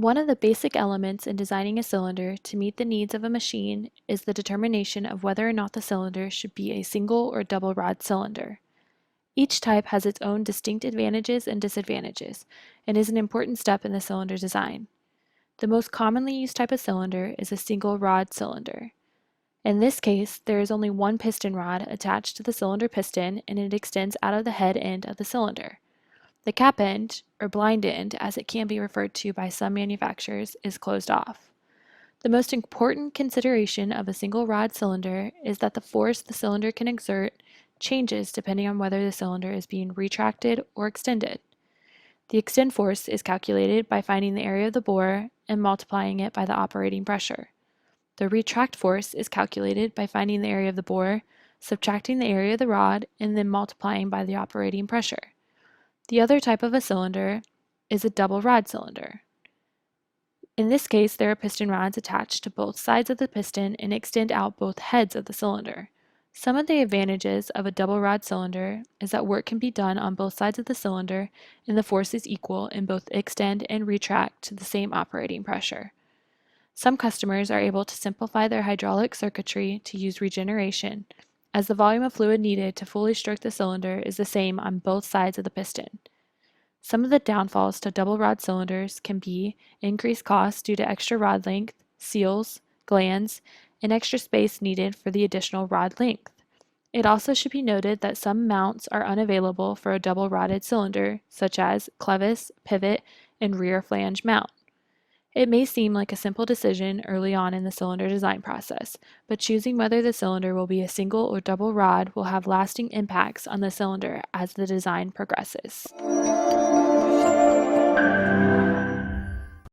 One of the basic elements in designing a cylinder to meet the needs of a machine is the determination of whether or not the cylinder should be a single or double rod cylinder. Each type has its own distinct advantages and disadvantages, and is an important step in the cylinder design. The most commonly used type of cylinder is a single rod cylinder. In this case, there is only one piston rod attached to the cylinder piston, and it extends out of the head end of the cylinder. The cap end, or blind end as it can be referred to by some manufacturers, is closed off. The most important consideration of a single rod cylinder is that the force the cylinder can exert changes depending on whether the cylinder is being retracted or extended. The extend force is calculated by finding the area of the bore and multiplying it by the operating pressure. The retract force is calculated by finding the area of the bore, subtracting the area of the rod, and then multiplying by the operating pressure. The other type of a cylinder is a double rod cylinder. In this case, there are piston rods attached to both sides of the piston and extend out both heads of the cylinder. Some of the advantages of a double rod cylinder is that work can be done on both sides of the cylinder and the force is equal in both extend and retract to the same operating pressure. Some customers are able to simplify their hydraulic circuitry to use regeneration, as the volume of fluid needed to fully stroke the cylinder is the same on both sides of the piston. Some of the downfalls to double rod cylinders can be increased costs due to extra rod length, seals, glands, and extra space needed for the additional rod length. It also should be noted that some mounts are unavailable for a double rodded cylinder, such as clevis, pivot, and rear flange mount. It may seem like a simple decision early on in the cylinder design process, but choosing whether the cylinder will be a single or double rod will have lasting impacts on the cylinder as the design progresses.